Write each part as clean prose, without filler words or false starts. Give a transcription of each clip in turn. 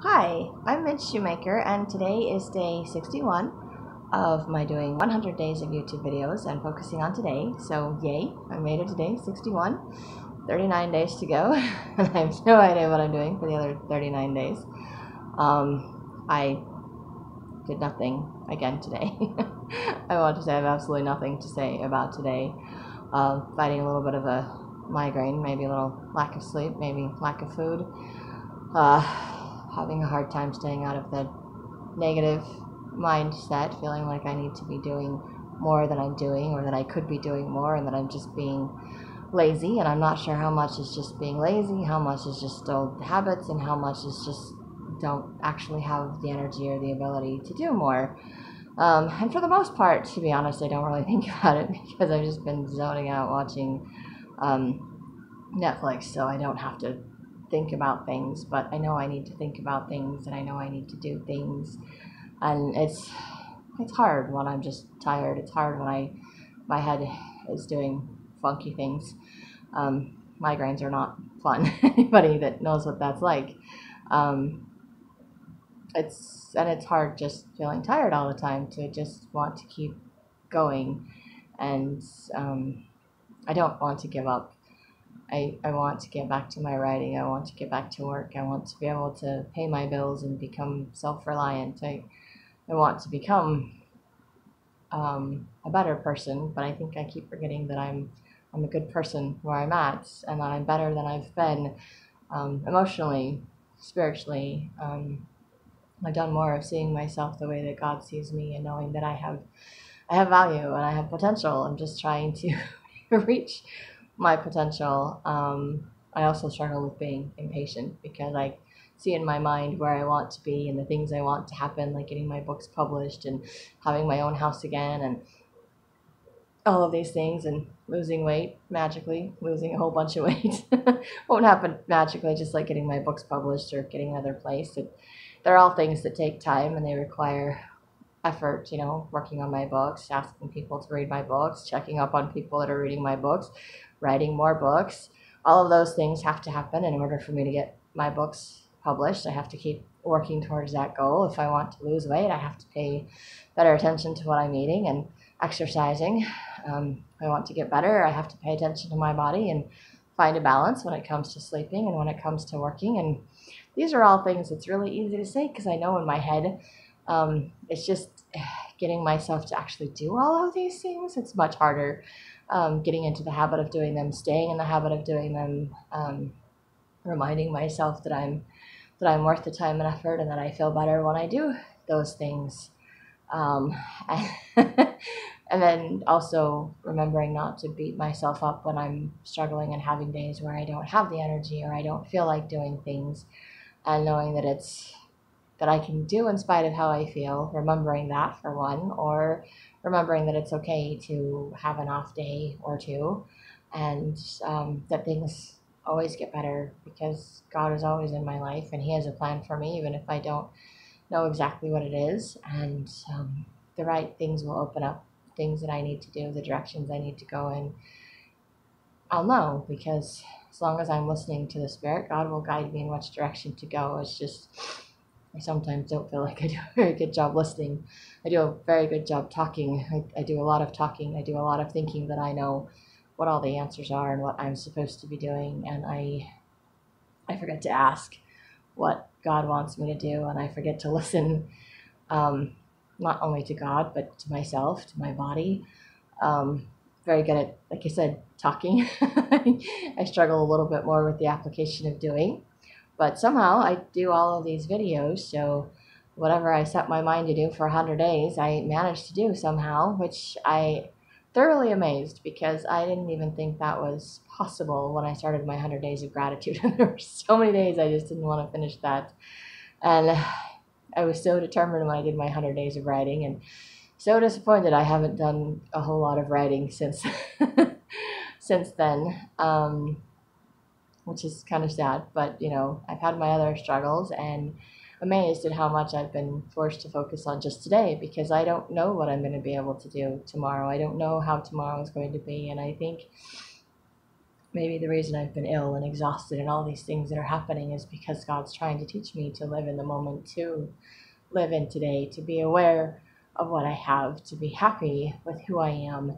Hi, I'm Midge Shoemaker, and today is day 61 of my doing 100 days of YouTube videos and focusing on today. So, yay, I made it to day 61. 39 days to go, and I have no idea what I'm doing for the other 39 days. I did nothing again today. I want to say I have absolutely nothing to say about today. Fighting a little bit of a migraine, maybe a little lack of sleep, maybe lack of food. Having a hard time staying out of the negative mindset, feeling like I need to be doing more than I'm doing, or that I could be doing more, and that I'm just being lazy. And I'm not sure how much is just being lazy, how much is just old habits, and how much is just don't actually have the energy or the ability to do more. And for the most part, to be honest, I don't really think about it because I've just been zoning out watching Netflix, so I don't have to think about things. But I know I need to think about things, and I know I need to do things, and it's hard when I'm just tired. It's hard when my head is doing funky things. Migraines are not fun. Anybody that knows what that's like. It's hard just feeling tired all the time to just want to keep going, and I don't want to give up. I want to get back to my writing. I want to get back to work. I want to be able to pay my bills and become self-reliant. I want to become a better person, but I think I keep forgetting that I'm a good person where I'm at, and that I'm better than I've been emotionally, spiritually. I've done more of seeing myself the way that God sees me, and knowing that I have value and I have potential. I'm just trying to reach my potential. I also struggle with being impatient because I see in my mind where I want to be and the things I want to happen, like getting my books published and having my own house again and all of these things, and losing weight magically, losing a whole bunch of weight. Won't happen magically, just like getting my books published or getting another place. They're all things that take time, and they require effort, working on my books, asking people to read my books, checking up on people that are reading my books, writing more books. All of those things have to happen in order for me to get my books published. I have to keep working towards that goal. If I want to lose weight, I have to pay better attention to what I'm eating and exercising. If I want to get better, I have to pay attention to my body and find a balance when it comes to sleeping and when it comes to working. And these are all things that's really easy to say because I know in my head. It's just getting myself to actually do all of these things. It's much harder getting into the habit of doing them, staying in the habit of doing them, reminding myself that I'm worth the time and effort, and that I feel better when I do those things. Um, and then also remembering not to beat myself up when I'm struggling and having days where I don't have the energy or I don't feel like doing things, and knowing that I can do in spite of how I feel, remembering that for one, or remembering that it's okay to have an off day or two, and that things always get better because God is always in my life and He has a plan for me, even if I don't know exactly what it is. And the right things will open up, things that I need to do, the directions I need to go in. I'll know because as long as I'm listening to the Spirit, God will guide me in which direction to go. It's just I sometimes don't feel like I do a very good job listening. I do a very good job talking. I do a lot of talking. I do a lot of thinking that I know what all the answers are and what I'm supposed to be doing. And I forget to ask what God wants me to do. And I forget to listen, not only to God, but to myself, to my body. Very good at, like I said, talking. I struggle a little bit more with the application of doing. But somehow I do all of these videos, so whatever I set my mind to do for 100 days, I managed to do somehow, which I thoroughly amazed because I didn't even think that was possible when I started my 100 days of gratitude. And there were so many days I just didn't want to finish that. And I was so determined when I did my 100 days of writing, and so disappointed I haven't done a whole lot of writing since since then. Which is kind of sad, but I've had my other struggles, and amazed at how much I've been forced to focus on just today because I don't know what I'm going to be able to do tomorrow. I don't know how tomorrow is going to be, and I think maybe the reason I've been ill and exhausted and all these things that are happening is because God's trying to teach me to live in the moment, to live in today, to be aware of what I have, to be happy with who I am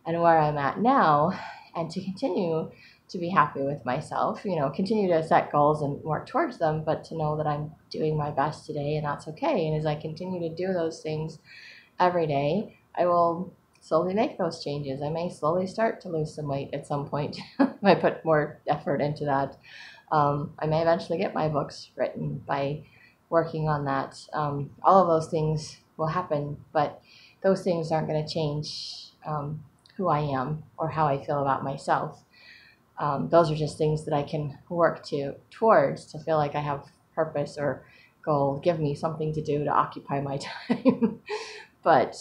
and where I'm at now, and to continue to be happy with myself, continue to set goals and work towards them, but to know that I'm doing my best today and that's okay. And as I continue to do those things every day, I will slowly make those changes. I may slowly start to lose some weight at some point if I put more effort into that. I may eventually get my books written by working on that. All of those things will happen, but those things aren't going to change who I am or how I feel about myself. Those are just things that I can work towards to feel like I have purpose or goal, give me something to do to occupy my time. But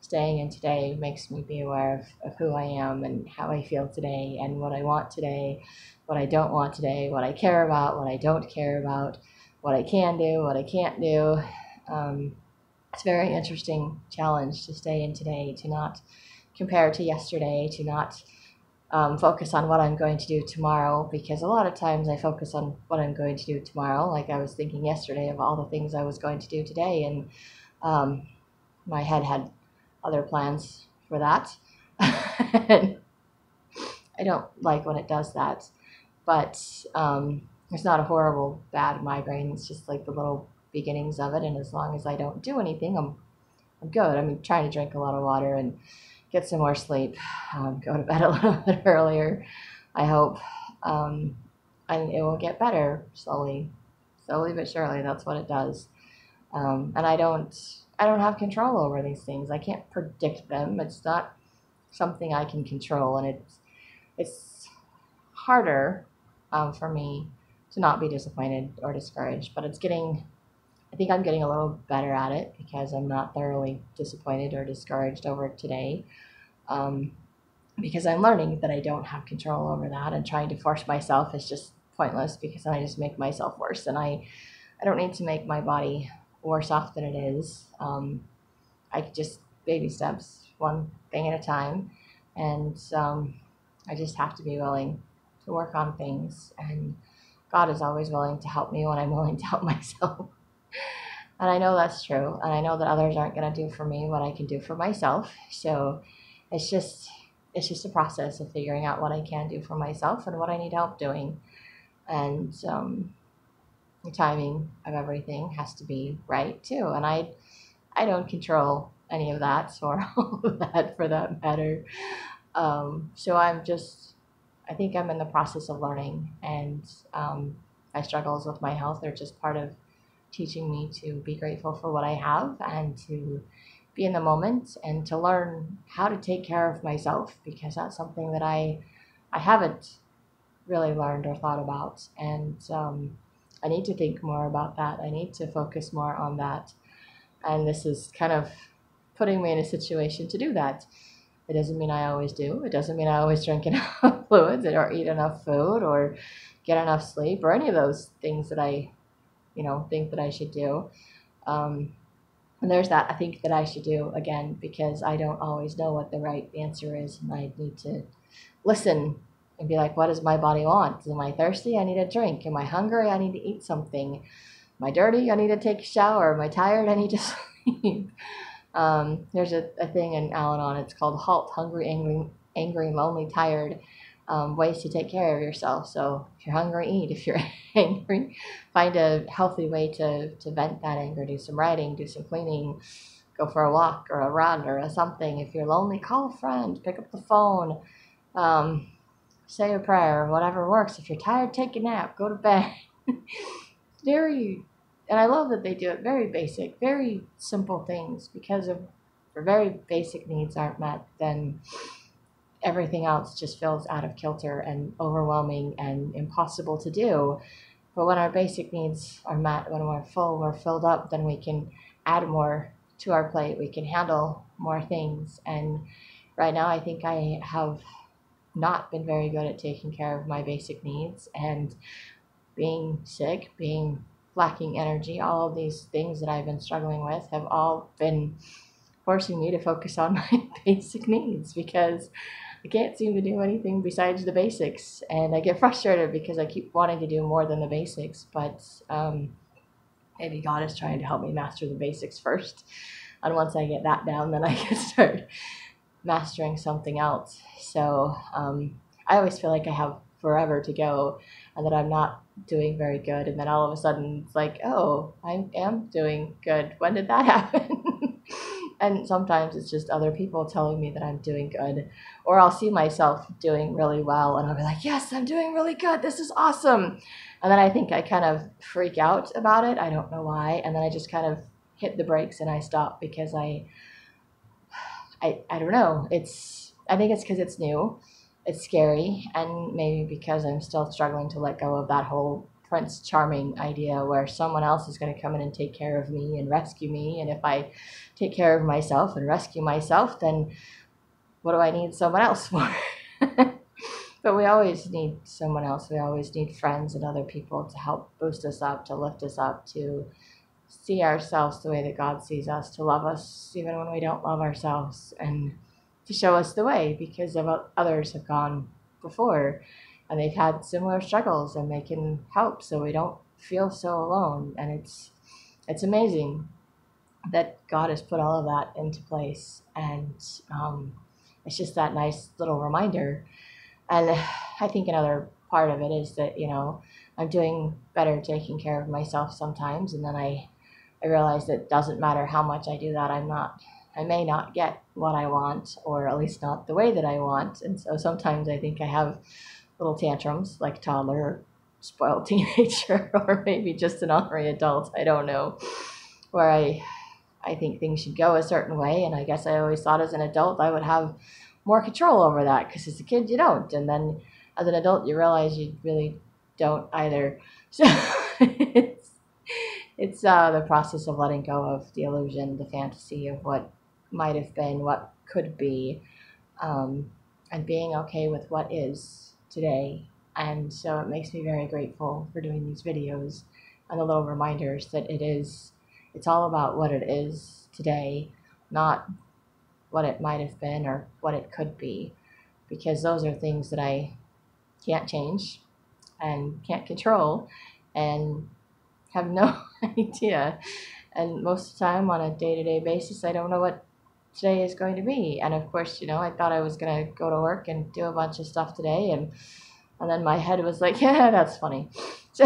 staying in today makes me be aware of who I am and how I feel today and what I want today, what I don't want today, what I care about, what I don't care about, what I can do, what I can't do. It's a very interesting challenge to stay in today, to not compare to yesterday, to not focus on what I'm going to do tomorrow, because a lot of times I focus on what I'm going to do tomorrow. Like I was thinking yesterday of all the things I was going to do today, and my head had other plans for that. And I don't like when it does that, but it's not a horrible, bad migraine. It's just like the little beginnings of it, and as long as I don't do anything, I'm good. I'm trying to drink a lot of water and get some more sleep, go to bed a little bit earlier, I hope, and it will get better slowly but surely. That's what it does. And I don't have control over these things. I can't predict them. It's not something I can control, and it's harder for me to not be disappointed or discouraged. But I think I'm getting a little better at it because I'm not thoroughly disappointed or discouraged over today. Because I'm learning that I don't have control over that, and trying to force myself is just pointless because I just make myself worse, and I don't need to make my body worse off than it is. I just baby steps, one thing at a time, and I just have to be willing to work on things, and God is always willing to help me when I'm willing to help myself. And I know that's true, and I know that others aren't going to do for me what I can do for myself. So it's just a process of figuring out what I can do for myself and what I need help doing. And the timing of everything has to be right too. And I don't control any of that or all of that for that matter. So I think I'm in the process of learning, and my struggles with my health are just part of teaching me to be grateful for what I have and to be in the moment and to learn how to take care of myself, because that's something that I haven't really learned or thought about. And I need to think more about that. I need to focus more on that. And this is kind of putting me in a situation to do that. It doesn't mean I always do. It doesn't mean I always drink enough fluids or eat enough food or get enough sleep or any of those things that I, think that I should do. And there's that I think that I should do again, because I don't always know what the right answer is, and I need to listen and be like, what does my body want? Am I thirsty? I need a drink. Am I hungry? I need to eat something. Am I dirty? I need to take a shower. Am I tired? I need to sleep. There's a thing in Al-Anon. It's called HALT, hungry, angry, lonely, tired. Ways to take care of yourself. So if you're hungry, eat. If you're angry, find a healthy way to vent that anger. Do some writing, do some cleaning, go for a walk or a run or something. If you're lonely, call a friend, pick up the phone, say a prayer, whatever works. If you're tired, take a nap, go to bed. And I love that they do it very basic, very simple things, because if our very basic needs aren't met, then everything else just feels out of kilter and overwhelming and impossible to do. But when our basic needs are met, when we're full, we're filled up, then we can add more to our plate. We can handle more things. And right now, I think I have not been very good at taking care of my basic needs, and being sick, being lacking energy, all of these things that I've been struggling with have all been forcing me to focus on my basic needs, because I can't seem to do anything besides the basics, and I get frustrated because I keep wanting to do more than the basics, but maybe God is trying to help me master the basics first, and once I get that down, then I can start mastering something else. So I always feel like I have forever to go and that I'm not doing very good, and then all of a sudden it's like, oh, I am doing good. When did that happen? And sometimes it's just other people telling me that I'm doing good, or I'll see myself doing really well and I'll be like, yes, I'm doing really good, this is awesome. And then I think I kind of freak out about it, I don't know why, and then I just kind of hit the brakes and I stop because I don't know. I think it's because it's new, it's scary, and maybe because I'm still struggling to let go of that whole Prince Charming idea where someone else is going to come in and take care of me and rescue me. And if I take care of myself and rescue myself, then what do I need someone else for? But we always need someone else. We always need friends and other people to help boost us up, to lift us up, to see ourselves the way that God sees us, to love us even when we don't love ourselves, and to show us the way, because others have gone before and they've had similar struggles and they can help so we don't feel so alone. And it's amazing that God has put all of that into place, and it's just that nice little reminder. And I think another part of it is that, I'm doing better taking care of myself sometimes, and then I realize that it doesn't matter how much I do that, I may not get what I want, or at least not the way that I want. And so sometimes I think I have little tantrums like toddler, spoiled teenager, or maybe just an ornery adult, I don't know, where I think things should go a certain way. And I guess I always thought as an adult I would have more control over that, because as a kid you don't. And then as an adult you realize you really don't either. So it's the process of letting go of the illusion, the fantasy of what might have been, what could be, and being okay with what is today. And so it makes me very grateful for doing these videos and the little reminders that it's all about what it is today, not what it might have been or what it could be, because those are things that I can't change and can't control and have no idea. And most of the time on a day-to-day basis, I don't know what today is going to be. And of course, I thought I was going to go to work and do a bunch of stuff today, and then my head was like, yeah, that's funny. So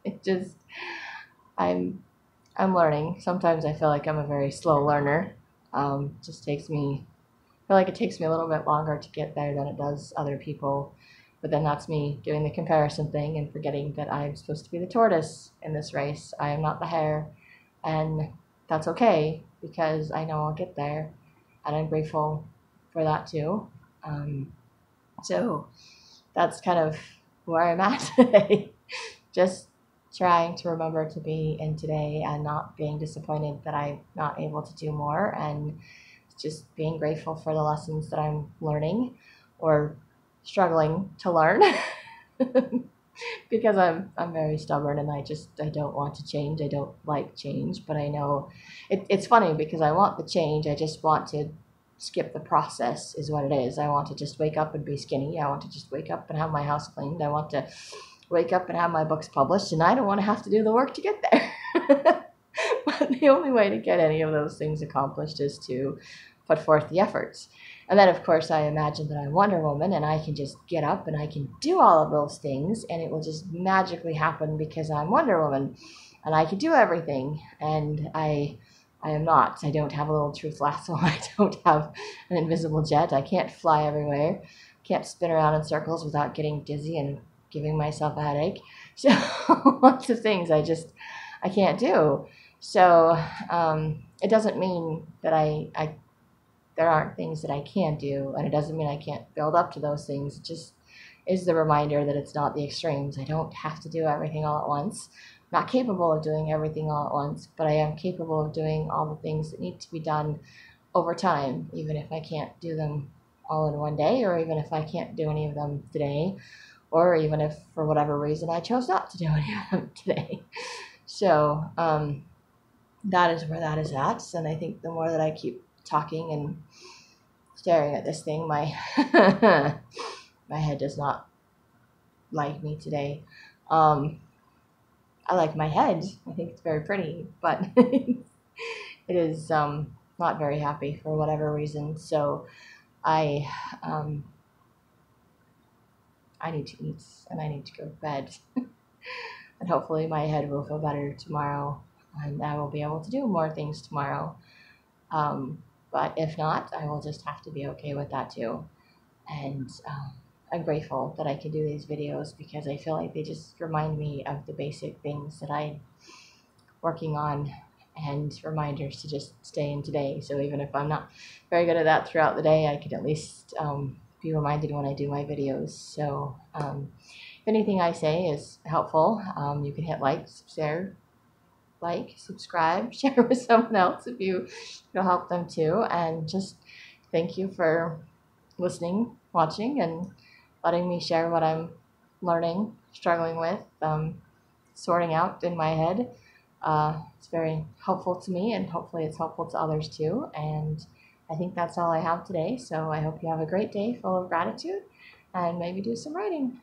it just, I'm learning. Sometimes I feel like I'm a very slow learner. Just I feel like it takes me a little bit longer to get there than it does other people. But then that's me doing the comparison thing and forgetting that I'm supposed to be the tortoise in this race. I am not the hare. And that's okay, because I know I'll get there. And I'm grateful for that too. So that's kind of where I'm at today. Just trying to remember to be in today and not being disappointed that I'm not able to do more, and just being grateful for the lessons that I'm learning or struggling to learn. Because I'm very stubborn, and I don't want to change. I don't like change, but I know it's funny because I want the change. I just want to skip the process is what it is. I want to just wake up and be skinny. I want to just wake up and have my house cleaned. I want to wake up and have my books published, and I don't want to have to do the work to get there. But the only way to get any of those things accomplished is to put forth the efforts. And then, of course, I imagine that I'm Wonder Woman and I can just get up and I can do all of those things, and it will just magically happen because I'm Wonder Woman and I can do everything. And I am not. I don't have a little truth lasso. I don't have an invisible jet. I can't fly everywhere. Can't spin around in circles without getting dizzy and giving myself a headache. So lots of things I can't do. So it doesn't mean that there aren't things that I can do, and it doesn't mean I can't build up to those things. It just is the reminder that it's not the extremes. I don't have to do everything all at once. I'm not capable of doing everything all at once, but I am capable of doing all the things that need to be done over time, even if I can't do them all in one day, or even if I can't do any of them today, or even if for whatever reason I chose not to do any of them today. So that is where that is at. And I think the more that I keep talking and staring at this thing. My my head does not like me today. I like my head. I think it's very pretty, but it is not very happy for whatever reason. So I um, I need to eat and I need to go to bed. And hopefully my head will feel better tomorrow and I will be able to do more things tomorrow. But if not, I will just have to be okay with that too. And I'm grateful that I can do these videos because I feel like they just remind me of the basic things that I'm working on and reminders to just stay in today. So even if I'm not very good at that throughout the day, I can at least be reminded when I do my videos. So if anything I say is helpful, you can hit subscribe, share with someone else if it'll help them too. And just thank you for listening, watching, and letting me share what I'm learning, struggling with, sorting out in my head. It's very helpful to me, and hopefully it's helpful to others too. And I think that's all I have today. So I hope you have a great day full of gratitude and maybe do some writing.